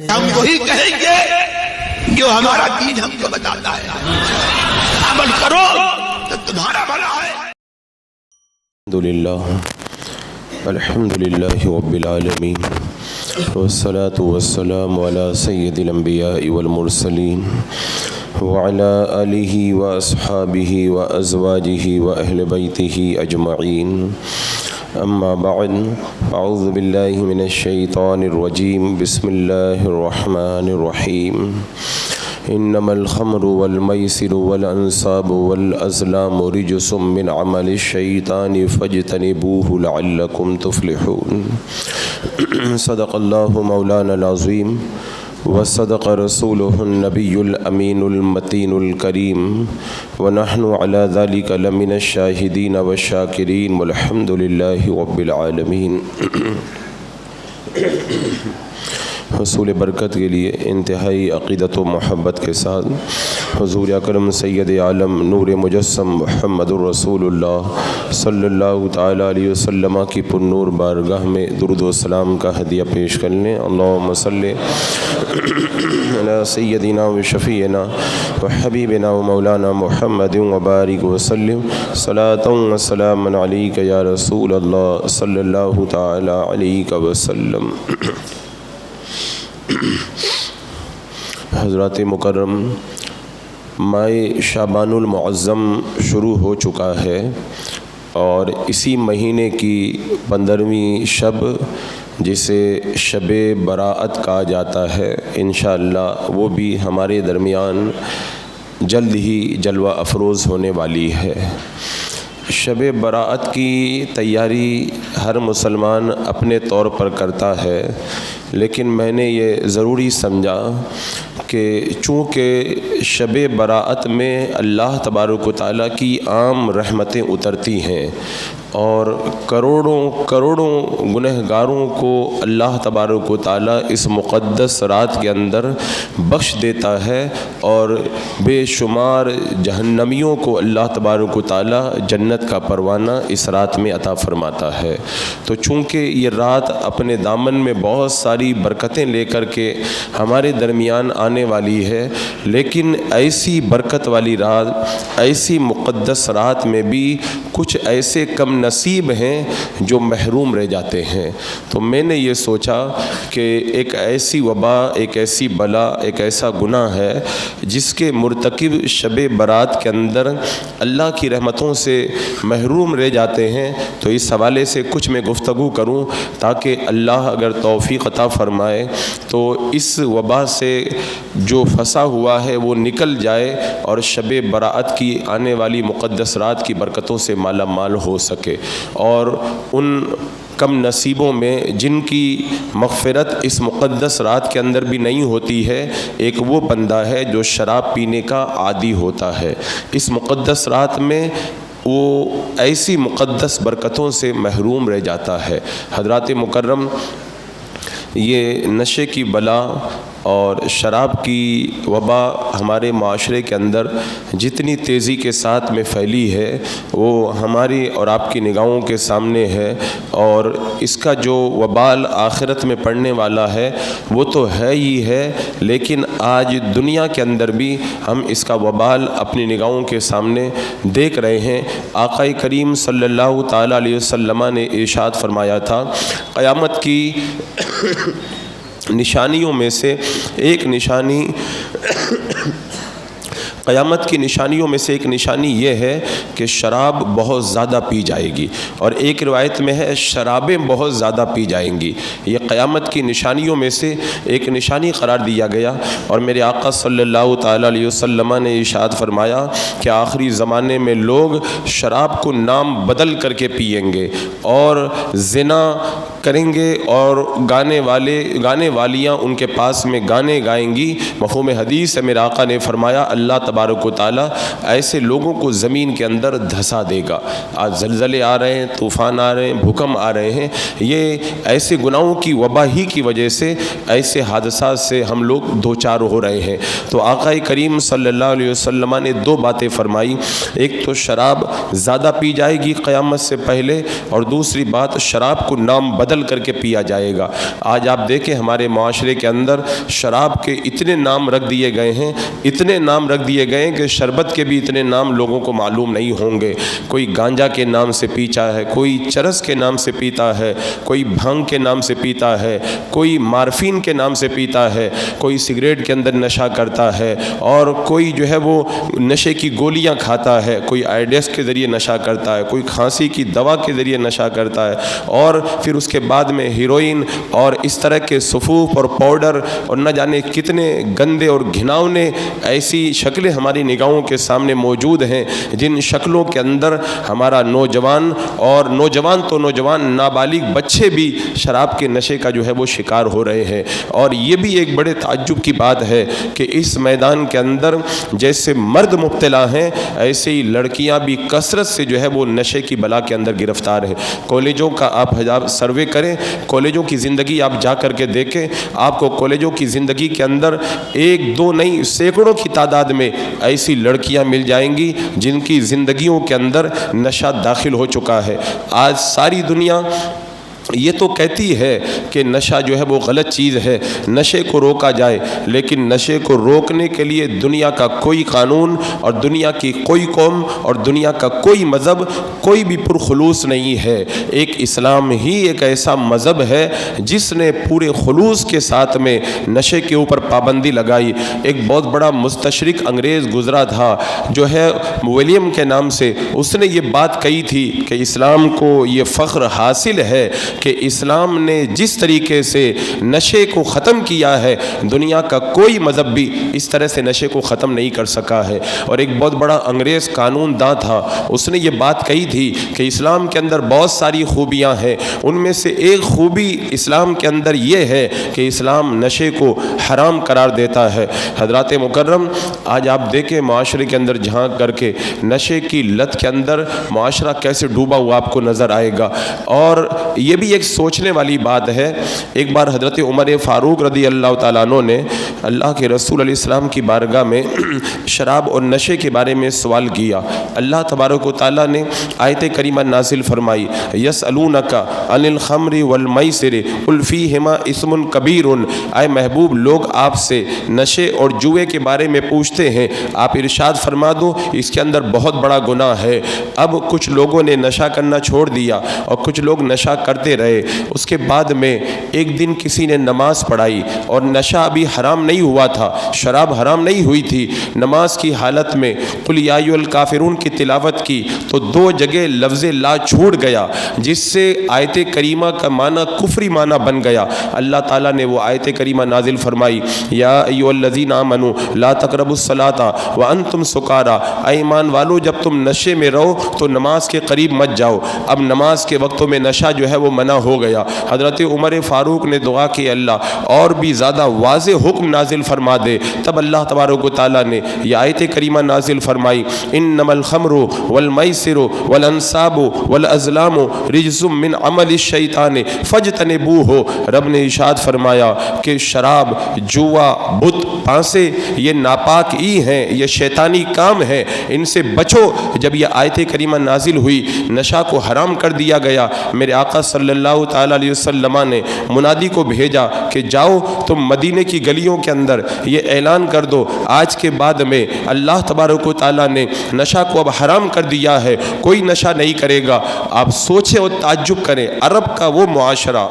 ہم وہی کہیں گے جو ہمارا دین ہم کو بتاتا ہے، عمل کرو تو تمہارا بھلا ہے۔ الحمدللہ رب العالمین والصلاة والسلام علی سید الانبیاء والمرسلین وعلی آلہ واصحابہ وازواجہ واہل بیتہ اجمعین، اما بعد، اعوذ باللہ من الشیطان الرجیم، بسم اللہ الرحمن الرحیم۔ انما الخمر والمیسر والانصاب والازلام رجس من عمل الشیطان فاجتنبوه لعلکم تفلحون۔ صدق اللہ مولانا العظیم وصدق رسولہ النبی الامین المتین الکریم، ونحن علی ذلک لمن الشاہدین والشاکرین والحمد للہ رب العالمین۔ حصول برکت کے لیے انتہائی عقیدت و محبت کے ساتھ حضور اکرم سید عالم نور مجسم محمد الرسول اللہ صلی اللہ تعالیٰ علیہ وسلم کی پر نور بارگاہ میں درود و سلام کا ہدیہ پیش کر لیں۔ اللہم صلی علی سیدنا و شفیعنا و حبیبنا و مولانا محمد وبارک وسلم، صلاۃ و سلام علیک یا رسول اللہ صلی اللہ تعالیٰ علیہ وسلم۔ حضرات مکرم، ماہ شعبان المعظم شروع ہو چکا ہے اور اسی مہینے کی 15ویں شب جسے شب براءت کہا جاتا ہے، انشاءاللہ وہ بھی ہمارے درمیان جلد ہی جلوہ افروز ہونے والی ہے۔ شب براءت کی تیاری ہر مسلمان اپنے طور پر کرتا ہے، لیکن میں نے یہ ضروری سمجھا کہ چونکہ شب براءت میں اللہ تبارک و تعالیٰ کی عام رحمتیں اترتی ہیں اور کروڑوں گنہگاروں کو اللہ تبارک و تعالیٰ اس مقدس رات کے اندر بخش دیتا ہے اور بے شمار جہنمیوں کو اللہ تبارک و تعالیٰ جنت کا پروانہ اس رات میں عطا فرماتا ہے۔ تو چونکہ یہ رات اپنے دامن میں بہت ساری برکتیں لے کر کے ہمارے درمیان آنے والی ہے، لیکن ایسی برکت والی رات، ایسی مقدس رات میں بھی کچھ ایسے کم نصیب ہیں جو محروم رہ جاتے ہیں۔ تو میں نے یہ سوچا کہ ایک ایسی وبا، ایک ایسی بلا، ایک ایسا گناہ ہے جس کے مرتکب شب برات کے اندر اللہ کی رحمتوں سے محروم رہ جاتے ہیں، تو اس حوالے سے کچھ میں گفتگو کروں تاکہ اللہ اگر توفیق عطا فرمائے تو اس وبا سے جو پھنسا ہوا ہے وہ نکل جائے اور شب براءت کی آنے والی مقدس رات کی برکتوں سے مالا مال ہو سکے۔ اور ان کم نصیبوں میں جن کی مغفرت اس مقدس رات کے اندر بھی نہیں ہوتی ہے، ایک وہ بندہ ہے جو شراب پینے کا عادی ہوتا ہے۔ اس مقدس رات میں وہ ایسی مقدس برکتوں سے محروم رہ جاتا ہے۔ حضرات مکرم، یہ نشے کی بلا اور شراب کی وبا ہمارے معاشرے کے اندر جتنی تیزی کے ساتھ میں پھیلی ہے وہ ہماری اور آپ کی نگاہوں کے سامنے ہے، اور اس کا جو وبال آخرت میں پڑنے والا ہے وہ تو ہے ہی ہے، لیکن آج دنیا کے اندر بھی ہم اس کا وبال اپنی نگاہوں کے سامنے دیکھ رہے ہیں۔ آقا کریم صلی اللہ تعالیٰ علیہ وسلم نے ارشاد فرمایا تھا، قیامت کی نشانیوں میں سے ایک نشانی قیامت کی نشانیوں میں سے ایک نشانی یہ ہے کہ شراب بہت زیادہ پی جائے گی، اور ایک روایت میں ہے شرابیں بہت زیادہ پی جائیں گی۔ یہ قیامت کی نشانیوں میں سے ایک نشانی قرار دیا گیا، اور میرے آقا صلی اللہ تعالیٰ علیہ وسلم نے ارشاد فرمایا کہ آخری زمانے میں لوگ شراب کو نام بدل کر کے پئیں گے اور زنا کریں گے، اور گانے والیاں ان کے پاس میں گانے گائیں گی۔ مفہوم حدیث ہے، میرے آقا نے فرمایا اللہ تبارک و تعالیٰ ایسے لوگوں کو زمین کے اندر دھسا دے گا۔ آج زلزلے آ رہے ہیں، طوفان آ رہے ہیں، بھوکم آ رہے ہیں، یہ ایسے گناہوں کی وبا ہی کی وجہ سے ایسے حادثات سے ہم لوگ دوچار ہو رہے ہیں۔ تو آقا کریم صلی اللہ علیہ وسلم نے دو باتیں فرمائی، ایک تو شراب زیادہ پی جائے گی قیامت سے پہلے، اور دوسری بات شراب کو نام بدل بدل کر کے پیا جائے گا۔ آج آپ دیکھیں ہمارے معاشرے کے اندر شراب کے اتنے نام رکھ دیے گئے ہیں، اتنے نام رکھ دیے گئے ہیں کہ شربت کے بھی اتنے نام لوگوں کو معلوم نہیں ہوں گے۔ کوئی گانجا کے نام سے پیتا ہے، کوئی چرس کے نام سے پیتا ہے، کوئی بھنگ کے نام سے پیتا ہے، کوئی مارفین کے نام سے پیتا ہے، کوئی سگریٹ کے اندر نشہ کرتا ہے، اور کوئی جو ہے وہ نشے کی گولیاں کھاتا ہے، کوئی آئیڈیس کے ذریعے نشہ کرتا ہے، کوئی کھانسی کی دوا کے ذریعے نشہ کرتا ہے، اور پھر اس کے بعد میں ہیروئن اور اس طرح کے صفوف اور پاؤڈر اور نہ جانے کتنے گندے اور گھناؤنے ایسی شکلیں ہماری نگاہوں کے سامنے موجود ہیں، جن شکلوں کے اندر ہمارا نوجوان اور نوجوان نابالغ بچے بھی شراب کے نشے کا جو ہے وہ شکار ہو رہے ہیں۔ اور یہ بھی ایک بڑے تعجب کی بات ہے کہ اس میدان کے اندر جیسے مرد مبتلا ہیں، ایسے ہی لڑکیاں بھی کثرت سے جو ہے وہ نشے کی بلا کے اندر گرفتار ہیں۔ کالجوں کا آپ سروے کریں، کالجوں کی زندگی آپ جا کر کے دیکھیں، آپ کو کالجوں کی زندگی کے اندر ایک دو نہیں سینکڑوں کی تعداد میں ایسی لڑکیاں مل جائیں گی جن کی زندگیوں کے اندر نشہ داخل ہو چکا ہے۔ آج ساری دنیا یہ تو کہتی ہے کہ نشہ جو ہے وہ غلط چیز ہے، نشے کو روکا جائے، لیکن نشے کو روکنے کے لیے دنیا کا کوئی قانون اور دنیا کی کوئی قوم اور دنیا کا کوئی مذہب کوئی بھی پرخلوص نہیں ہے۔ ایک اسلام ہی ایک ایسا مذہب ہے جس نے پورے خلوص کے ساتھ میں نشے کے اوپر پابندی لگائی۔ ایک بہت بڑا مستشرق انگریز گزرا تھا جو ہے ولیم کے نام سے، اس نے یہ بات کہی تھی کہ اسلام کو یہ فخر حاصل ہے کہ اسلام نے جس طریقے سے نشے کو ختم کیا ہے، دنیا کا کوئی مذہب بھی اس طرح سے نشے کو ختم نہیں کر سکا ہے۔ اور ایک بہت بڑا انگریز قانون داں تھا، اس نے یہ بات کہی تھی کہ اسلام کے اندر بہت ساری خوبیاں ہیں، ان میں سے ایک خوبی اسلام کے اندر یہ ہے کہ اسلام نشے کو حرام قرار دیتا ہے۔ حضرات مکرم، آج آپ دیکھیں معاشرے کے اندر جھانک کر کے نشے کی لت کے اندر معاشرہ کیسے ڈوبا ہوا آپ کو نظر آئے گا۔ اور یہ بھی ایک سوچنے والی بات ہے۔ ایک بار حضرت عمر فاروق رضی اللہ تعالیٰ عنہ نے اللہ کے رسول علیہ السلام کی بارگاہ میں شراب اور نشے کے بارے میں سوال کیا۔ اللہ تبارک و تعالیٰ نے آیت کریمہ نازل فرمائی، یسألونک عن الخمر والمیسر قل فیہما اسم کبیر۔ اے محبوب، لوگ آپ سے نشے اور جوئے کے بارے میں پوچھتے ہیں، آپ ارشاد فرما دو اس کے اندر بہت بڑا گناہ ہے۔ اب کچھ لوگوں نے نشہ کرنا چھوڑ دیا اور کچھ لوگ نشہ کرتے رہے۔ اس کے بعد میں ایک دن کسی نے نماز پڑھائی اور نشہ ابھی حرام نہیں ہوا تھا، شراب حرام نہیں ہوئی تھی، نماز کی حالت میں قل یا ایھا الکافرون کی تلاوت کی تو دو جگہ لفظ لا چھوٹ گیا، جس سے آیت کریمہ کا معنی کفری معنی بن گیا۔ اللہ تعالیٰ نے وہ آیت کریمہ نازل فرمائی، یا ایھا الذین آمنوا لا تقربوا الصلاۃ وانتم سکارى، اے ایمان والو جب تم نشے میں رہو تو نماز کے قریب مت جاؤ۔ اب نماز کے وقتوں میں نشہ جو ہے وہ منع ہو گیا۔ حضرت عمر فاروق نے دعا کی، اللہ اور بھی زیادہ واضح حکم نازل فرما دے۔ تب اللہ تبارک و تعالیٰ نے یہ آیت کریمہ نازل فرمائی، انما الخمر والمیسر والانصاب والازلام رجس من عمل الشیطان فاجتنبوہ۔ رب نے ارشاد فرمایا کہ شراب، جوا، بت، پانسے یہ ناپاک ہی ہیں، یہ شیطانی کام ہیں، ان سے بچو۔ جب یہ آیت کریمہ نازل ہوئی، نشہ کو حرام کر دیا گیا، میرے آقا صلی اللہ تعالیٰ علیہ وسلم نے منادی کو بھیجا کہ جاؤ تم مدینے کی گلیوں کے اندر یہ اعلان کر دو، آج کے بعد میں اللہ تبارک و تعالیٰ نے نشہ کو اب حرام کر دیا ہے، کوئی نشہ نہیں کرے گا۔ آپ سوچیں اور تعجب کریں، عرب کا وہ معاشرہ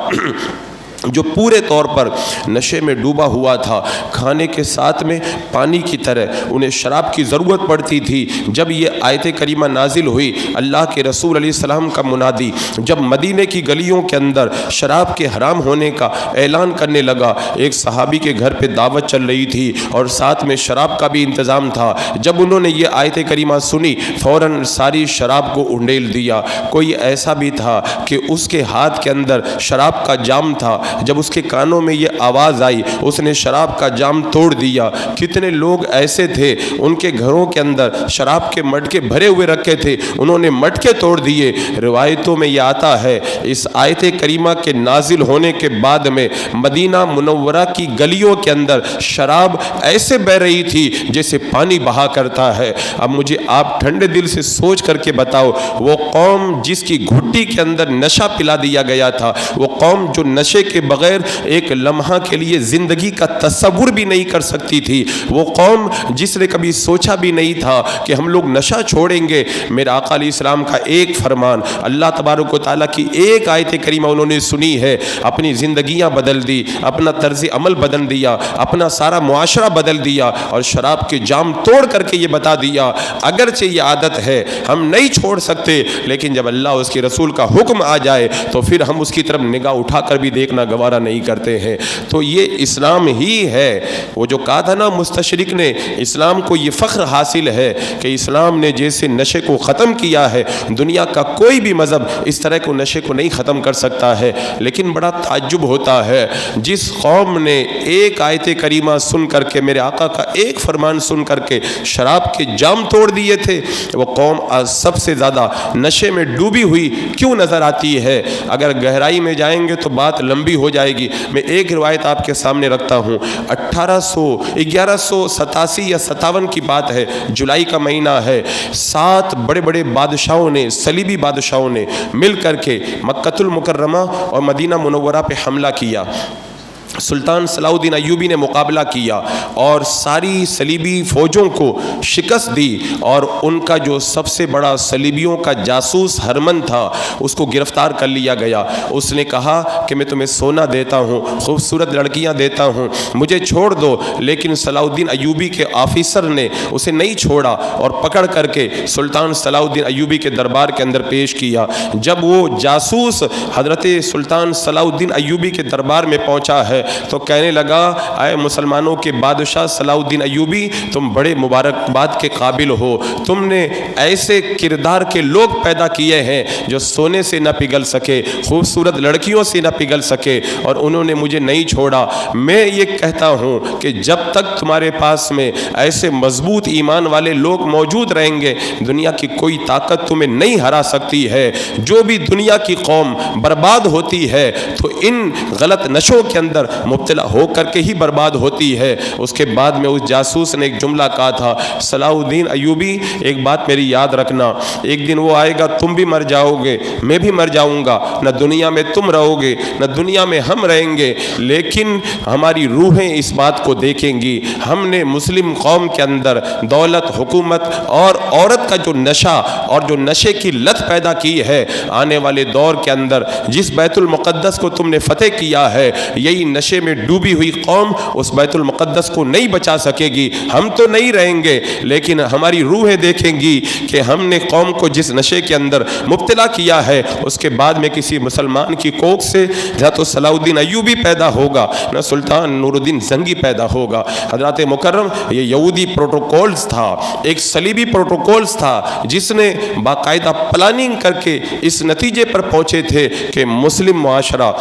جو پورے طور پر نشے میں ڈوبا ہوا تھا، کھانے کے ساتھ میں پانی کی طرح انہیں شراب کی ضرورت پڑتی تھی۔ جب یہ آیت کریمہ نازل ہوئی، اللہ کے رسول علیہ السلام کا منادی جب مدینے کی گلیوں کے اندر شراب کے حرام ہونے کا اعلان کرنے لگا، ایک صحابی کے گھر پہ دعوت چل رہی تھی اور ساتھ میں شراب کا بھی انتظام تھا۔ جب انہوں نے یہ آیت کریمہ سنی، فوراً ساری شراب کو انڈیل دیا۔ کوئی ایسا بھی تھا کہ اس کے ہاتھ کے اندر شراب کا جام تھا، جب اس کے کانوں میں یہ آواز آئی اس نے شراب کا جام توڑ دیا۔ کتنے لوگ ایسے تھے ان کے گھروں کے اندر شراب کے مٹکے بھرے ہوئے رکھے تھے، انہوں نے مٹکے توڑ دیے۔ روایتوں میں یہ آتا ہے اس آیت کریمہ کے نازل ہونے کے بعد میں مدینہ منورہ کی گلیوں کے اندر شراب ایسے بہ رہی تھی جیسے پانی بہا کرتا ہے۔ اب مجھے آپ ٹھنڈے دل سے سوچ کر کے بتاؤ، وہ قوم جس کی گھٹی کے اندر نشہ پلا دیا گیا تھا، وہ قوم جو نشے کے بغیر ایک لمحہ کے لیے زندگی کا تصور بھی نہیں کر سکتی تھی، وہ قوم جس نے کبھی سوچا بھی نہیں تھا کہ ہم لوگ نشہ چھوڑیں گے، میرے آقا علیہ السلام کا ایک فرمان، اللہ تبارک و تعالیٰ کی ایک آیت کریمہ انہوں نے سنی ہے، اپنی زندگیاں بدل دی، اپنا طرز عمل بدل دیا، اپنا سارا معاشرہ بدل دیا، اور شراب کے جام توڑ کر کے یہ بتا دیا اگرچہ یہ عادت ہے ہم نہیں چھوڑ سکتے، لیکن جب اللہ اس کے رسول کا حکم آ جائے تو پھر ہم اس کی طرف نگاہ اٹھا کر بھی دیکھنا گوارا نہیں کرتے ہیں۔ تو یہ اسلام ہی ہے، وہ جو کہا تھا نا مستشرق نے، اسلام کو یہ فخر حاصل ہے کہ اسلام نے جیسے نشے کو ختم کیا ہے، دنیا کا کوئی بھی مذہب اس طرح کو نشے کو نہیں ختم کر سکتا ہے۔ لیکن بڑا تعجب ہوتا ہے جس قوم نے ایک آیت کریمہ سن کر کے، میرے آقا کا ایک فرمان سن کر کے شراب کے جام توڑ دیے تھے، وہ قوم آج سب سے زیادہ نشے میں ڈوبی ہوئی کیوں نظر آتی ہے؟ اگر گہرائی میں جائیں گے تو بات لمبی ہو جائے گی۔ میں ایک روایت آپ کے سامنے رکھتا ہوں، 1187 یا 57 کی بات ہے، جولائی کا مہینہ ہے، 7 بڑے بڑے بادشاہوں نے، صلیبی بادشاہوں نے مل کر کے مکہ المکرمہ اور مدینہ منورہ پہ حملہ کیا۔ سلطان صلاح الدین ایوبی نے مقابلہ کیا اور ساری صلیبی فوجوں کو شکست دی، اور ان کا جو سب سے بڑا صلیبیوں کا جاسوس ہرمن تھا اس کو گرفتار کر لیا گیا۔ اس نے کہا کہ میں تمہیں سونا دیتا ہوں، خوبصورت لڑکیاں دیتا ہوں، مجھے چھوڑ دو، لیکن صلاح الدین ایوبی کے آفیسر نے اسے نہیں چھوڑا اور پکڑ کر کے سلطان صلاح الدین ایوبی کے دربار کے اندر پیش کیا۔ جب وہ جاسوس حضرت سلطان صلاح الدین ایوبی کے دربار میں پہنچا ہے تو کہنے لگا، اے مسلمانوں کے بادشاہ صلاح الدین ایوبی، تم بڑے مبارکباد کے قابل ہو، تم نے ایسے کردار کے لوگ پیدا کیے ہیں جو سونے سے نہ پگھل سکے، خوبصورت لڑکیوں سے نہ پگھل سکے، اور انہوں نے مجھے نہیں چھوڑا۔ میں یہ کہتا ہوں کہ جب تک تمہارے پاس میں ایسے مضبوط ایمان والے لوگ موجود رہیں گے، دنیا کی کوئی طاقت تمہیں نہیں ہرا سکتی ہے۔ جو بھی دنیا کی قوم برباد ہوتی ہے تو ان غلط نشوں کے اندر مبتلا ہو کر کے ہی برباد ہوتی ہے۔ اس کے بعد میں اس جاسوس نے ایک جملہ کہا تھا، صلاح الدین ایوبی ایک بات میری یاد رکھنا، ایک دن وہ آئے گا تم بھی مر جاؤ گے، میں بھی مر جاؤں گا، نہ دنیا میں تم رہو گے نہ دنیا میں ہم رہیں گے، لیکن ہماری روحیں اس بات کو دیکھیں گی۔ ہم نے مسلم قوم کے اندر دولت، حکومت اور عورت کا جو نشہ اور جو نشے کی لت پیدا کی ہے، آنے والے دور کے اندر جس بیت المقدس کو تم نے فتح کیا ہے، یہی نشے میں ڈوبی ہوئی قوم اس بیت المقدس کو نہیں بچا سکے گی۔ ہم تو نہیں رہیں گے، لیکن ہماری روحیں دیکھیں گی کہ ہم نے قوم کو جس نشے کے اندر مبتلا کیا ہے، اس کے بعد میں کسی مسلمان کی کوکھ سے نہ تو صلاح الدین ایوبی پیدا ہوگا نہ سلطان نور الدین زنگی پیدا ہوگا۔ حضرات مکرم، یہ یہودی پروٹوکولز تھا، ایک صلیبی پروٹوکولز تھا جس نے باقاعدہ پلاننگ کر کے اس نتیجے پر پہنچے تھے کہ مسلم معاشرہ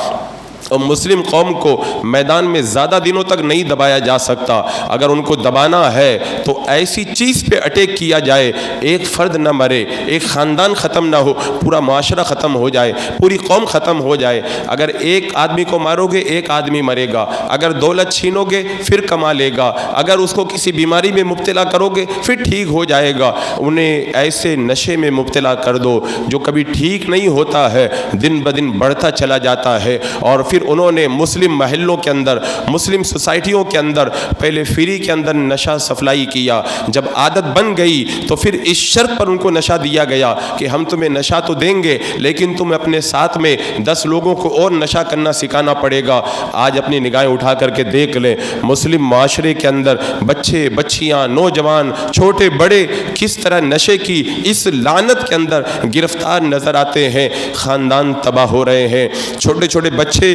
اور مسلم قوم کو میدان میں زیادہ دنوں تک نہیں دبایا جا سکتا۔ اگر ان کو دبانا ہے تو ایسی چیز پہ اٹیک کیا جائے، ایک فرد نہ مرے، ایک خاندان ختم نہ ہو، پورا معاشرہ ختم ہو جائے، پوری قوم ختم ہو جائے۔ اگر ایک آدمی کو مارو گے ایک آدمی مرے گا، اگر دولت چھینو گے پھر کما لے گا، اگر اس کو کسی بیماری میں مبتلا کرو گے پھر ٹھیک ہو جائے گا۔ انہیں ایسے نشے میں مبتلا کر دو جو کبھی ٹھیک نہیں ہوتا ہے، دن بدن بڑھتا چلا جاتا ہے، اور پھر انہوں نے مسلم محلوں کے اندر، مسلم سوسائٹیوں کے اندر پہلے فری کے اندر نشہ سپلائی کیا۔ جب عادت بن گئی تو پھر اس شرط پر ان کو نشہ دیا گیا کہ ہم تمہیں نشہ تو دیں گے لیکن تم اپنے ساتھ میں 10 لوگوں کو اور نشہ کرنا سکھانا پڑے گا۔ آج اپنی نگاہیں اٹھا کر کے دیکھ لیں، مسلم معاشرے کے اندر بچے، بچیاں، نوجوان، چھوٹے بڑے کس طرح نشے کی اس لعنت کے اندر گرفتار نظر آتے ہیں۔ خاندان تباہ ہو رہے ہیں، چھوٹے چھوٹے بچے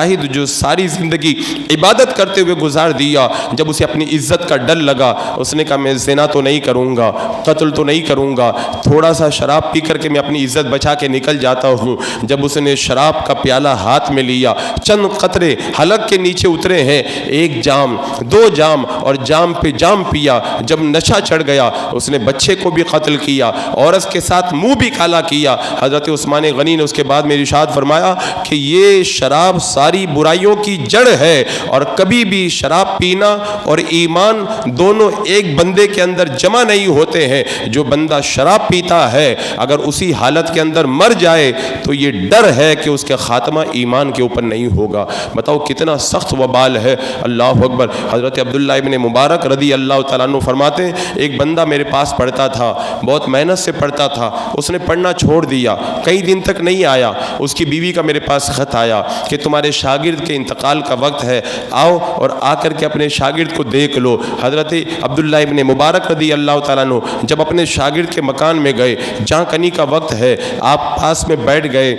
زاہد جو ساری زندگی عبادت کرتے ہوئے گزار دیا، جب اسے اپنی عزت کا ڈر لگا اس نے کہا میں زنا تو نہیں کروں گا، قتل تو نہیں کروں گا، تھوڑا سا شراب پی کر کے میں اپنی عزت بچا کے نکل جاتا ہوں۔ جب اس نے شراب کا پیالہ ہاتھ میں لیا، چند قطرے حلق کے نیچے اترے ہیں، 1 جام 2 جام اور جام پہ جام پیا، جب نشہ چڑھ گیا اس نے بچے کو بھی قتل کیا، عورت کے ساتھ منہ بھی کالا کیا۔ حضرت عثمان غنی نے اس کے بعد میں ارشاد فرمایا کہ یہ شراب ساری برائیوں کی جڑ ہے، اور کبھی بھی شراب پینا اور ایمان دونوں ایک بندے کے اندر جمع نہیں ہوتے ہیں۔ جو بندہ شراب پیتا ہے اگر اسی حالت کے اندر مر جائے تو یہ ڈر ہے کہ اس کا خاتمہ ایمان کے اوپر نہیں ہوگا۔ بتاؤ کتنا سخت وبال ہے۔ اللہ اکبر۔ حضرت عبداللہ ابن مبارک رضی اللہ تعالیٰ عنہ فرماتے ہیں ایک بندہ میرے پاس پڑھتا تھا، بہت محنت سے پڑھتا تھا، اس نے پڑھنا چھوڑ دیا، کئی دن تک نہیں آیا۔ اس کی بیوی کا میرے پاس خط آیا کہ تمہارے شاگرد کے انتقال کا وقت ہے، آؤ اور آ کر کے اپنے شاگرد کو دیکھ لو۔ حضرت عبداللہ ابن مبارک رضی اللہ تعالیٰ عنہ جب اپنے شاگرد کے مکان میں گئے، جہاں کنی کا وقت ہے، آپ پاس میں بیٹھ گئے،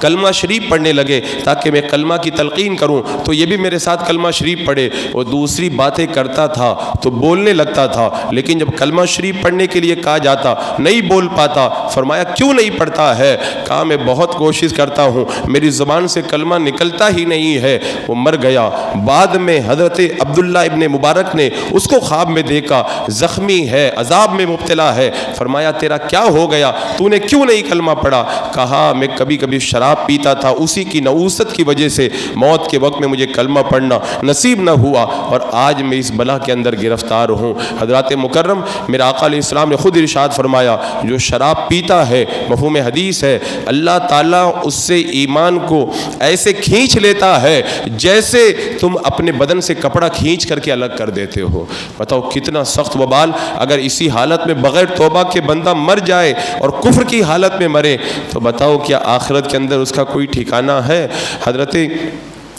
کلمہ شریف پڑھنے لگے تاکہ میں کلمہ کی تلقین کروں، تو یہ بھی میرے ساتھ کلمہ شریف پڑھے۔ وہ دوسری باتیں کرتا تھا تو بولنے لگتا تھا، لیکن جب کلمہ شریف پڑھنے کے لیے کہا جاتا نہیں بول پاتا۔ فرمایا کیوں نہیں پڑھتا ہے؟ کہا میں بہت کوشش کرتا ہوں، میری زبان سے کلمہ نکلتا ہی نہیں ہے۔ وہ مر گیا۔ بعد میں حضرت عبداللہ ابن مبارک نے اس کو خواب میں دیکھا، زخمی ہے، عذاب میں مبتلا ہے۔ فرمایا تیرا کیا ہو گیا؟ تو نے کیوں نہیں کلمہ پڑھا؟ کہا میں کبھی کبھی شراب پیتا تھا، اسی کی نعوست کی وجہ سے موت کے وقت میں مجھے کلمہ پڑھنا نصیب نہ ہوا، اور آج میں اس بلا کے اندر گرفتار ہوں۔ حضرات مکرم، میرا آقا علیہ السلام نے خود ارشاد فرمایا جو شراب پیتا ہے، مفہوم حدیث ہے، اللہ تعالیٰ اس سے ایمان کو ایسے کھینچ لیتا ہے جیسے تم اپنے بدن سے کپڑا کھینچ کر کے الگ کر دیتے ہو۔ بتاؤ کتنا سخت وبال۔ اگر اسی حالت میں بغیر توبہ کے بندہ مر جائے اور کفر کی حالت میں مرے تو بتاؤ کیا آخرت کے اندر اس کا کوئی ٹھکانہ ہے؟ حضرت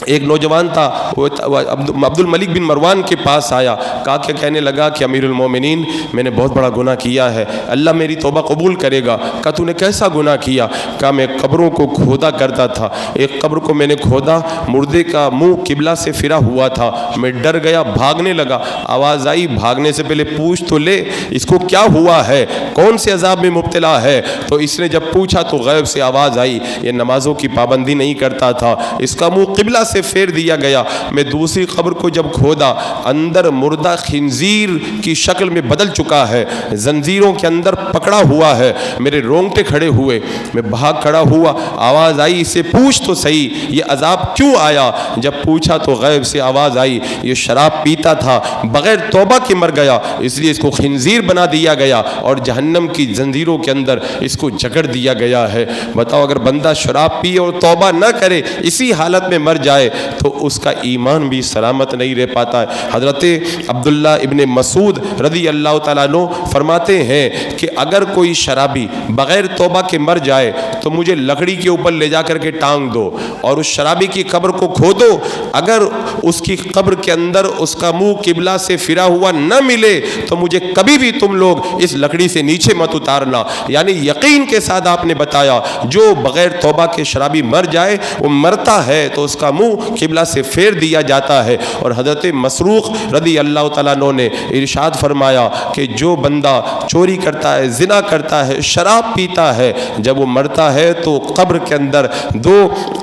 ایک نوجوان تھا، وہ عبد الملک بن مروان کے پاس آیا، کہا کہ کہنے لگا کہ امیر المومنین میں نے بہت بڑا گناہ کیا ہے، اللہ میری توبہ قبول کرے گا۔ کہا تو نے کیسا گناہ کیا؟ کہا میں قبروں کو کھودا کرتا تھا، ایک قبر کو میں نے کھودا، مردے کا منہ قبلہ سے پھرا ہوا تھا، میں ڈر گیا، بھاگنے لگا، آواز آئی بھاگنے سے پہلے پوچھ تو لے اس کو کیا ہوا ہے، کون سے عذاب میں مبتلا ہے؟ تو اس نے جب پوچھا تو غیب سے آواز آئی یہ نمازوں کی پابندی نہیں کرتا تھا، اس کا منہ قبلہ سے پھیر دیا گیا۔ میں دوسری قبر کو جب کھودا، اندر مردہ خنزیر کی شکل میں بدل چکا ہے، زنجیروں کے اندر پکڑا ہوا ہے، میرے رونگٹے کھڑے ہوئے، میں بھاگ کھڑا ہوا، آواز آئی اسے پوچھ تو صحیح یہ عذاب کیوں آیا؟ جب پوچھا تو غیب سے آواز آئی یہ شراب پیتا تھا، بغیر توبہ کے مر گیا، اس لیے اس کو خنزیر بنا دیا گیا اور جہنم کی زنجیروں کے اندر اس کو جکڑ دیا گیا ہے۔ بتاؤ اگر بندہ شراب پیے اور توبہ نہ کرے، اسی حالت میں مر جائے تو اس کا ایمان بھی سلامت نہیں رہ پاتا ہے۔ حضرت عبداللہ ابن مسعود رضی اللہ تعالیٰ عنہ فرماتے ہیں کہ اگر کوئی شرابی بغیر توبہ کے مر جائے تو مجھے لکڑی کے اوپر لے جا کر کے ٹانگ دو اور اس شرابی کی قبر کو کھودو، اگر اس کی قبر کے اندر اس کا منہ قبلہ سے پھرا ہوا نہ ملے تو مجھے کبھی بھی تم لوگ اس لکڑی سے نیچے مت اتارنا۔ یعنی یقین کے ساتھ آپ نے بتایا جو بغیر توبہ کے شرابی مر جائے وہ مرتا ہے تو اس کا منہ قبلہ سے پھیر دیا جاتا ہے۔ اور حضرت مسروق رضی اللہ تعالیٰ عنہ نے ارشاد فرمایا کہ جو بندہ چوری کرتا ہے، زنا کرتا ہے، شراب پیتا ہے، جب وہ مرتا ہے تو قبر کے اندر 2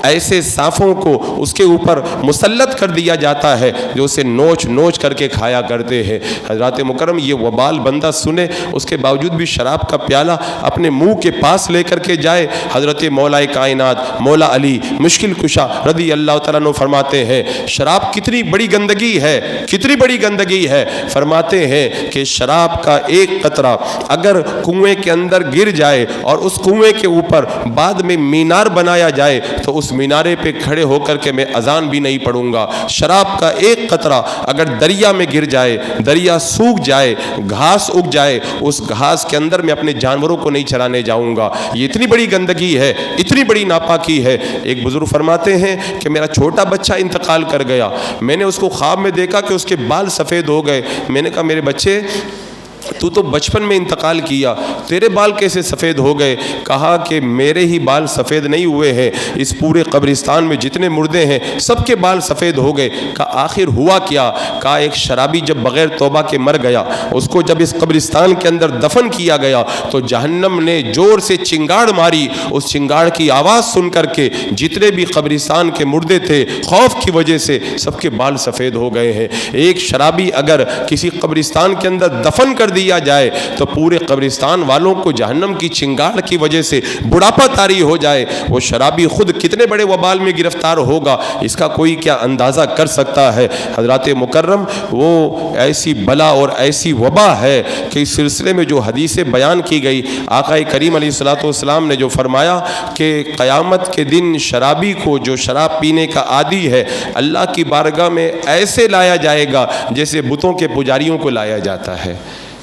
ایسے سانپوں کو اس کے اوپر مسلط کر دیا جاتا ہے جو اسے نوچ نوچ کر کے کھایا کرتے ہیں۔ حضرات مکرم یہ وبال بندہ سنے اس کے باوجود بھی شراب کا پیالہ اپنے منہ کے پاس لے کر کے جائے۔ حضرت مولا کائنات مولا علی مشکل کشا رضی اللہ تعالیٰ عنہ فرماتے ہیں شراب کتنی بڑی گندگی ہے، کتنی بڑی گندگی ہے۔ فرماتے ہیں کہ شراب کا ایک قطرہ اگر کنویں کے اندر گر جائے اور اس کنویں کے اوپر بعد میں مینار بنایا جائے تو اس مینارے پہ کھڑے ہو کر کے میں اذان بھی نہیں پڑھوں گا۔ شراب کا ایک قطرہ اگر دریا میں گر جائے، دریا سوکھ جائے، گھاس اگ جائے، اس گھاس کے اندر میں اپنے جانوروں کو نہیں چرانے جاؤں گا۔ یہ اتنی بڑی گندگی ہے، اتنی بڑی ناپاکی ہے۔ ایک بزرگ فرماتے ہیں کہ میرا چھوٹا بچہ انتقال کر گیا، میں نے اس کو خواب میں دیکھا کہ اس کے بال سفید ہو گئے، میں نے کہا میرے بچے تو بچپن میں انتقال کیا، تیرے بال کیسے سفید ہو گئے؟ کہا کہ میرے ہی بال سفید نہیں ہوئے ہیں، اس پورے قبرستان میں جتنے مردے ہیں سب کے بال سفید ہو گئے۔ کہا آخر ہوا کیا؟ کہا ایک شرابی جب بغیر توبہ کے مر گیا، اس کو جب اس قبرستان کے اندر دفن کیا گیا تو جہنم نے زور سے چنگاڑ ماری، اس چنگاڑ کی آواز سن کر کے جتنے بھی قبرستان کے مردے تھے خوف کی وجہ سے سب کے بال سفید ہو گئے ہیں۔ ایک شرابی اگر کسی قبرستان کے اندر دفن کر دیا جائے تو پورے قبرستان والوں کو جہنم کی چنگاڑ کی وجہ سے بڑھاپا طاری ہو جائے، وہ شرابی خود کتنے بڑے وبال میں گرفتار ہوگا اس کا کوئی کیا اندازہ کر سکتا ہے؟ حضرات مکرم، وہ ایسی بلا اور ایسی وبا ہے کہ اس سلسلے میں جو حدیث بیان کی گئی، آقا کریم علیہ الصلوۃ والسلام نے جو فرمایا کہ قیامت کے دن شرابی کو جو شراب پینے کا عادی ہے اللہ کی بارگاہ میں ایسے لایا جائے گا جیسے بتوں کے پجاریوں کو لایا جاتا ہے۔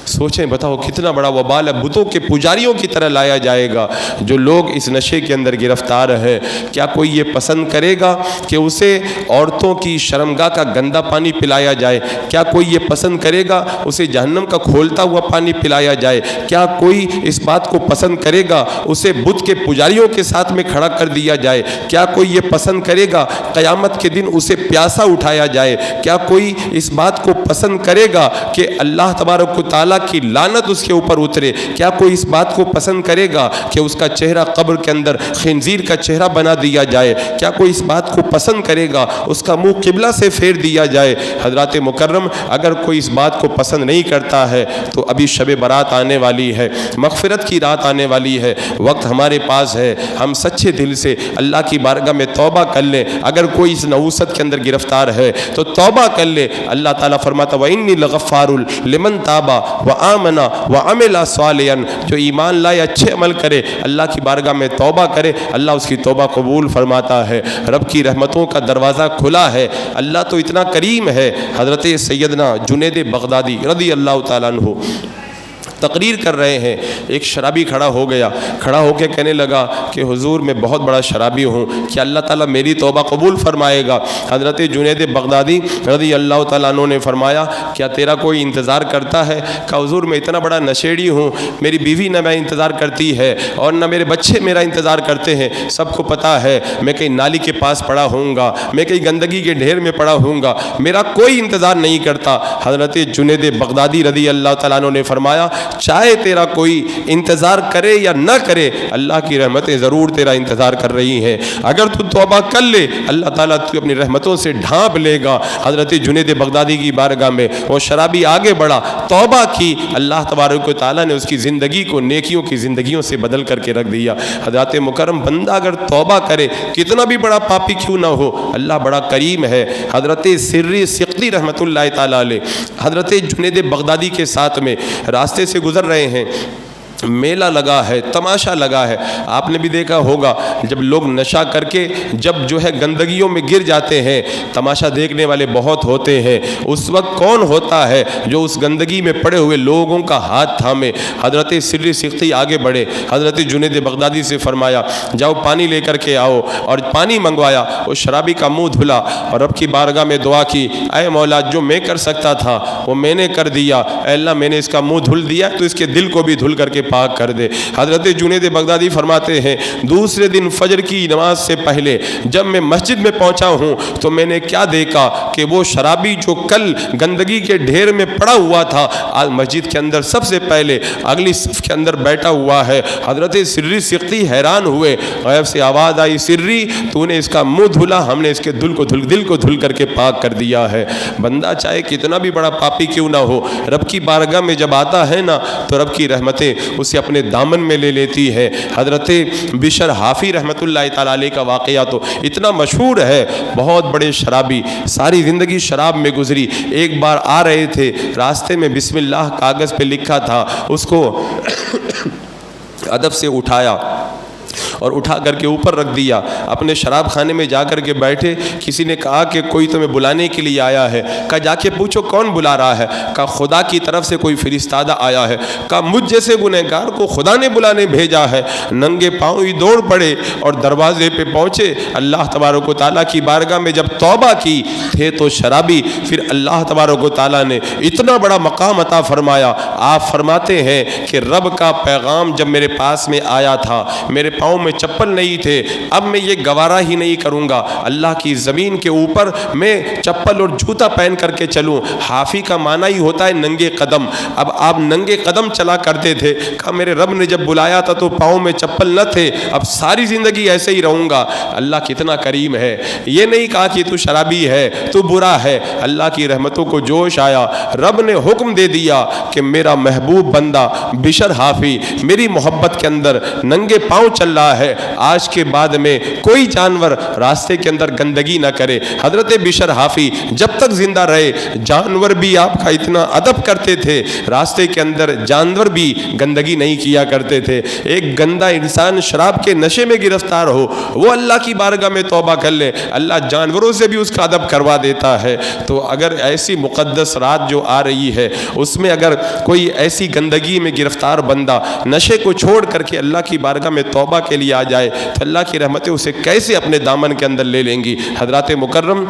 سوچیں، بتاؤ کتنا بڑا وبال ہے، بتوں کے پجاریوں کی طرح لایا جائے گا۔ جو لوگ اس نشے کے اندر گرفتار ہے، کیا کوئی یہ پسند کرے گا کہ اسے عورتوں کی شرمگاہ کا گندا پانی پلایا جائے؟ کیا کوئی یہ پسند کرے گا اسے جہنم کا کھولتا ہوا پانی پلایا جائے؟ کیا کوئی اس بات کو پسند کرے گا اسے بت کے پجاریوں کے ساتھ میں کھڑا کر دیا جائے؟ کیا کوئی یہ پسند کرے گا قیامت کے دن اسے پیاسا اٹھایا جائے؟ کیا کوئی اس بات کو پسند کرے گا کہ اللہ تبارک و تعالیٰ کی لعنت اس کے اوپر اترے؟ کیا کوئی اس بات کو پسند کرے گا کہ اس کا چہرہ قبر کے اندر خنزیر کا چہرہ بنا دیا جائے؟ کیا کوئی اس بات کو پسند کرے گا اس کا منہ قبلہ سے پھیر دیا جائے؟ حضرات مکرم، اگر کوئی اس بات کو پسند نہیں کرتا ہے تو ابھی شب برات آنے والی ہے، مغفرت کی رات آنے والی ہے، وقت ہمارے پاس ہے، ہم سچے دل سے اللہ کی بارگاہ میں توبہ کر لیں۔ اگر کوئی اس نحوست کے اندر گرفتار ہے تو توبہ کر لے۔ اللہ تعالیٰ فرماتا وَإِنِّي لَغَفَّارٌ لِمَنْ تَابَ وَآمَنَ وَعَمِلَ صَالِحًا، جو ایمان لائے اچھے عمل کرے اللہ کی بارگاہ میں توبہ کرے، اللہ اس کی توبہ قبول فرماتا ہے۔ رب کی رحمتوں کا دروازہ کھلا ہے، اللہ تو اتنا کریم ہے۔ حضرت سیدنا جنید بغدادی رضی اللہ تعالیٰ عنہ تقریر کر رہے ہیں، ایک شرابی کھڑا ہو گیا، کھڑا ہو کے کہنے لگا کہ حضور میں بہت بڑا شرابی ہوں، کیا اللہ تعالیٰ میری توبہ قبول فرمائے گا؟ حضرت جنید بغدادی رضی اللہ تعالیٰ عنہ نے فرمایا کیا تیرا کوئی انتظار کرتا ہے؟ کہا حضور میں اتنا بڑا نشیڑی ہوں، میری بیوی نہ میں انتظار کرتی ہے اور نہ میرے بچے میرا انتظار کرتے ہیں، سب کو پتہ ہے میں کہیں نالی کے پاس پڑا ہوں گا، میں کہیں گندگی کے ڈھیر میں پڑا ہوں گا، میرا کوئی انتظار نہیں کرتا۔ حضرت جنید بغدادی رضی اللہ تعالیٰ عنہ نے فرمایا چاہے تیرا کوئی انتظار کرے یا نہ کرے، اللہ کی رحمتیں ضرور تیرا انتظار کر رہی ہیں۔ اگر تو توبہ کر لے اللہ تعالیٰ تو اپنی رحمتوں سے ڈھانپ لے گا۔ حضرت جنید بغدادی کی بارگاہ میں وہ شرابی آگے بڑھا، توبہ کی، اللہ تبارک و تعالیٰ نے اس کی زندگی کو نیکیوں کی زندگیوں سے بدل کر کے رکھ دیا۔ حضرات مکرم، بندہ اگر توبہ کرے کتنا بھی بڑا پاپی کیوں نہ ہو، اللہ بڑا کریم ہے۔ حضرت سری سقطی رحمۃ اللہ تعالیٰ علیہ حضرت جنید بغدادی کے ساتھ میں راستے سے گزر رہے ہیں، میلہ لگا ہے، تماشا لگا ہے۔ آپ نے بھی دیکھا ہوگا جب لوگ نشہ کر کے جب جو ہے گندگیوں میں گر جاتے ہیں، تماشا دیکھنے والے بہت ہوتے ہیں، اس وقت کون ہوتا ہے جو اس گندگی میں پڑے ہوئے لوگوں کا ہاتھ تھامے؟ حضرت سری سقطی آگے بڑھے، حضرت جنید بغدادی سے فرمایا جاؤ پانی لے کر کے آؤ، اور پانی منگوایا، اس شرابی کا منہ دھلا اور رب کی بارگاہ میں دعا کی، اے مولا جو میں کر سکتا تھا وہ میں نے کر دیا، اے اللہ میں نے اس کا منہ دھل دیا تو اس کے دل کو بھی دھل کر کے پاک کر دے۔ حضرت جنید بغدادی فرماتے ہیں دوسرے دن فجر کی نماز سے پہلے جب میں مسجد میں پہنچا ہوں تو میں نے کیا دیکھا کہ وہ شرابی جو کل گندگی کے ڈھیر میں پڑا ہوا تھا آج مسجد کے اندر سب سے پہلے اگلی صف کے اندر بیٹھا ہوا ہے۔ حضرت سری سقطی حیران ہوئے، غیب سے آواز آئی سری تو نے اس کا منہ دھلا، ہم نے اس کے دل کو دھل کر کے پاک کر دیا ہے۔ بندہ چاہے کتنا بھی بڑا پاپی کیوں نہ ہو، رب کی بارگاہ میں جب آتا ہے نا تو رب کی رحمتیں اسے اپنے دامن میں لے لیتی ہے۔ حضرت بشر حافی رحمت اللہ تعالیٰ علیہ کا واقعہ تو اتنا مشہور ہے، بہت بڑے شرابی، ساری زندگی شراب میں گزری۔ ایک بار آ رہے تھے، راستے میں بسم اللہ کاغذ پہ لکھا تھا، اس کو ادب سے اٹھایا اور اٹھا کر کے اوپر رکھ دیا. اپنے شراب خانے میں جا کر کے بیٹھے. کسی نے کہا کہ کوئی تمہیں بلانے کے لیے آیا ہے. کہا جا کے پوچھو کون بلا رہا ہے. کہا خدا کی طرف سے کوئی فرستادہ آیا ہے. کہا مجھ جیسے گنہگار کو خدا نے بلانے بھیجا ہے. ننگے پاؤں ہی دوڑ پڑے اور دروازے پہ پہنچے. اللہ تبارک و تعالیٰ کی بارگاہ میں جب توبہ کی, تھے تو شرابی. پھر اللہ تبارک و تعالیٰ نے اتنا بڑا مقام عطا فرمایا. آپ فرماتے ہیں کہ رب کا پیغام جب میرے پاس میں آیا تھا, میرے پاؤں میں چپل نہیں تھے. اب میں یہ گوارا ہی نہیں کروں گا اللہ کی زمین کے اوپر میں چپل اور جوتا پہن کر کے چلوں. حافی کا معنی ہی ہوتا ہے ننگے قدم. اب آپ ننگے قدم چلا کرتے تھے. کہا میرے رب نے جب بلایا تھا تو پاؤں میں چپل نہ تھے, اب ساری زندگی ایسے ہی رہوں گا. اللہ کتنا کریم ہے. یہ نہیں کہا کہ تو شرابی ہے, تو برا ہے. اللہ کی رحمتوں کو جوش آیا. رب نے حکم دے دیا کہ میرا محبوب بندہ بشر حافی میری محبت کے اندر ننگے پاؤں چل رہا ہے. آج کے بعد میں کوئی جانور راستے کے اندر گندگی نہ کرے. حضرت بشر حافی جب تک زندہ رہے جانور بھی آپ کا اتنا ادب کرتے تھے, راستے کے اندر جانور بھی گندگی نہیں کیا کرتے تھے. ایک گندا انسان شراب کے نشے میں گرفتار ہو, وہ اللہ کی بارگاہ میں توبہ کر لے, اللہ جانوروں سے بھی اس کا ادب کروا دیتا ہے. تو اگر ایسی مقدس رات جو آ رہی ہے اس میں اگر کوئی ایسی گندگی میں گرفتار بندہ نشے کو چھوڑ کر کے اللہ کی بارگاہ میں توبہ کے لیے آ جائے تو اللہ کی رحمتیں اسے کیسے اپنے دامن کے اندر لے لیں گی. حضرات مکرم,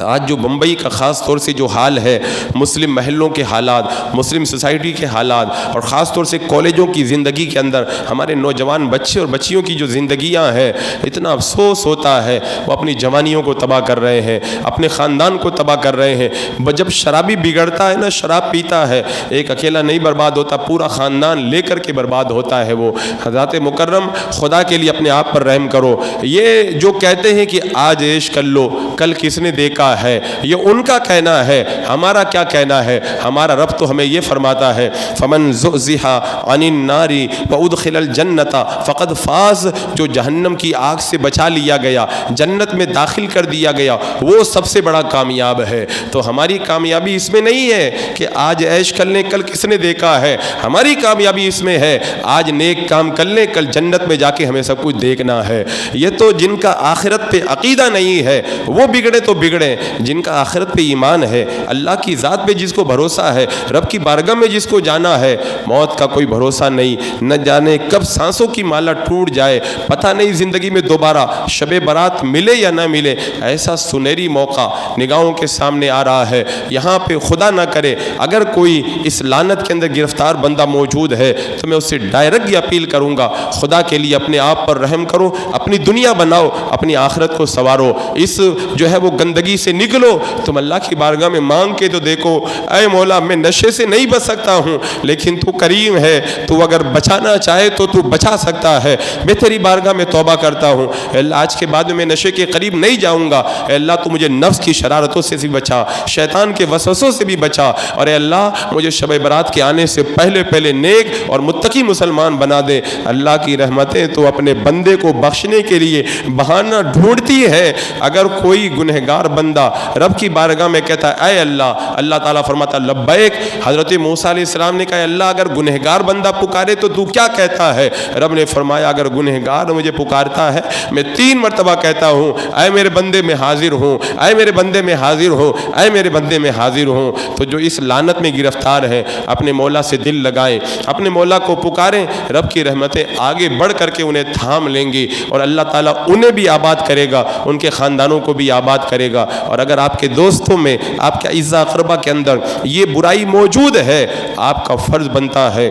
آج جو بمبئی کا خاص طور سے جو حال ہے, مسلم محلوں کے حالات, مسلم سوسائٹی کے حالات, اور خاص طور سے کالجوں کی زندگی کے اندر ہمارے نوجوان بچے اور بچیوں کی جو زندگیاں ہیں, اتنا افسوس ہوتا ہے. وہ اپنی جوانیوں کو تباہ کر رہے ہیں, اپنے خاندان کو تباہ کر رہے ہیں. جب شرابی بگڑتا ہے نا, شراب پیتا ہے, ایک اکیلا نہیں برباد ہوتا, پورا خاندان لے کر کے برباد ہوتا ہے وہ. حضرات مکرم, خدا کے لیے اپنے آپ پر رحم کرو. یہ جو کہتے ہیں کہ آج عیش کر لو, کل کس نے دیکھا ہے, یہ ان کا کہنا ہے. ہمارا کیا کہنا ہے؟ ہمارا رب تو ہمیں یہ فرماتا ہے فمن زحزح عن النار وادخل الجنۃ فقد فاز. جو جہنم کی آگ سے بچا لیا گیا, جنت میں داخل کر دیا گیا, وہ سب سے بڑا کامیاب ہے. تو ہماری کامیابی اس میں نہیں ہے کہ آج عیش کر لیں کل کس نے دیکھا ہے. ہماری کامیابی اس میں ہے آج نیک کام کر لیں کل جنت میں جا کے ہمیں سب کچھ دیکھنا ہے. یہ تو جن کا آخرت پہ عقیدہ نہیں ہے وہ بگڑے تو بگڑے, جن کا آخرت پہ ایمان ہے, اللہ کی ذات پہ جس کو بھروسہ ہے, رب کی بارگاہ میں جس کو جانا ہے, موت کا کوئی بھروسہ نہیں. نہ جانے کب سانسوں کی مالا ٹوٹ جائے, پتہ نہیں زندگی میں دوبارہ شب برات ملے یا نہ ملے. ایسا سنہری موقع نگاہوں کے سامنے آ رہا ہے. یہاں پہ خدا نہ کرے اگر کوئی اس لعنت کے اندر گرفتار بندہ موجود ہے تو میں اس سے ڈائریکٹ یہ اپیل کروں گا, خدا کے لیے اپنے آپ پر رحم کرو, اپنی دنیا بناؤ, اپنی آخرت کو سنوارو. اس جو ہے وہ گندگی سے نکلو. تم اللہ کی بارگاہ میں مانگ کے تو دیکھو, اے مولا میں نشے سے نہیں بچ سکتا ہوں لیکن تو کریم ہے, تو اگر بچانا چاہے تو تو بچا سکتا ہے. میں تیری بارگاہ میں توبہ کرتا ہوں, اے اللہ آج کے بعد میں نشے کے قریب نہیں جاؤں گا. اے اللہ تو مجھے نفس کی شرارتوں سے بھی بچا, شیطان کے وسوسوں سے بھی بچا, اور اے اللہ مجھے شب برات کے آنے سے پہلے پہلے نیک اور متقی مسلمان بنا دے. اللہ کی رحمتیں تو اپنے بندے کو بخشنے کے لیے بہانہ ڈھونڈتی ہے. اگر کوئی گنہگار بندہ رب کی بارگاہ میں کہتا ہے اے اللہ, اللہ تعالیٰ فرماتا لبیک. حضرت موسیٰ علیہ السلام نے کہا اللہ اگر گنہگار بندہ پکارے تو تو کیا کہتا ہے؟ رب نے فرمایا اگر گنہگار مجھے پکارتا ہے میں 3 مرتبہ کہتا ہوں اے میرے بندے میں حاضر ہوں, اے میرے بندے میں حاضر ہوں, اے میرے بندے میں حاضر ہوں. تو جو اس لعنت میں گرفتار ہیں اپنے مولا سے دل لگائیں, اپنے مولا کو پکاریں, رب کی رحمتیں آگے بڑھ کر کے انہیں تھام لیں گی, اور اللہ تعالیٰ انہیں بھی آباد کرے گا, ان کے خاندانوں کو بھی آباد کرے گا. اور اگر آپ کے دوستوں میں, آپ کے اعزا اقربا کے اندر یہ برائی موجود ہے, آپ کا فرض بنتا ہے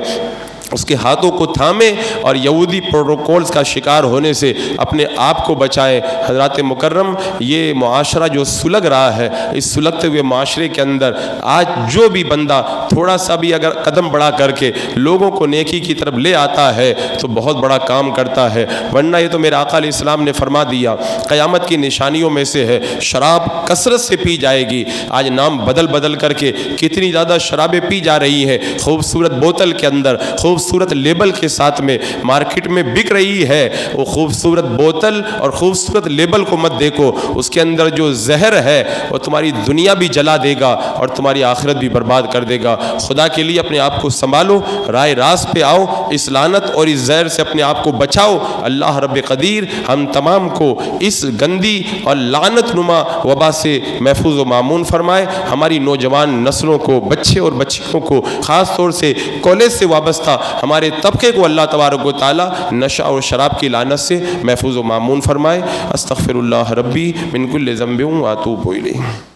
اس کے ہاتھوں کو تھامیں اور یہودی پروٹوکولز کا شکار ہونے سے اپنے آپ کو بچائیں. حضرات مکرم, یہ معاشرہ جو سلگ رہا ہے, اس سلگتے ہوئے معاشرے کے اندر آج جو بھی بندہ تھوڑا سا بھی اگر قدم بڑھا کر کے لوگوں کو نیکی کی طرف لے آتا ہے تو بہت بڑا کام کرتا ہے. ورنہ یہ تو میرے آقا علیہ السلام نے فرما دیا قیامت کی نشانیوں میں سے ہے شراب کثرت سے پی جائے گی. آج نام بدل بدل کر کے کتنی زیادہ شرابیں پی جا رہی ہیں, خوبصورت بوتل کے اندر, خوبصورت لیبل کے ساتھ میں مارکیٹ میں بک رہی ہے، وہ خوبصورت بوتل اور خوبصورت لیبل کو مت دیکھو، اس کے اندر جو زہر ہے وہ تمہاری دنیا بھی جلا دے گا اور تمہاری آخرت بھی برباد کر دے گا۔ خدا کے لیے اپنے آپ کو سنبھالو، رائے راست پہ آؤ، اس لعنت اور اس زہر سے اپنے آپ کو بچاؤ۔ اللہ رب قدیر ہم تمام کو اس گندی اور لعنت نما وبا سے محفوظ و معمون فرمائے، ہماری نوجوان نسلوں کو، بچے اور بچیوں کو، خاص طور سے کالج سے وابستہ ہمارے طبقے کو اللہ تبارک و تعالی نشہ اور شراب کی لعنت سے محفوظ و معمون فرمائے۔ استغفر اللہ ربی من کل ذنب و اتوب الیہ۔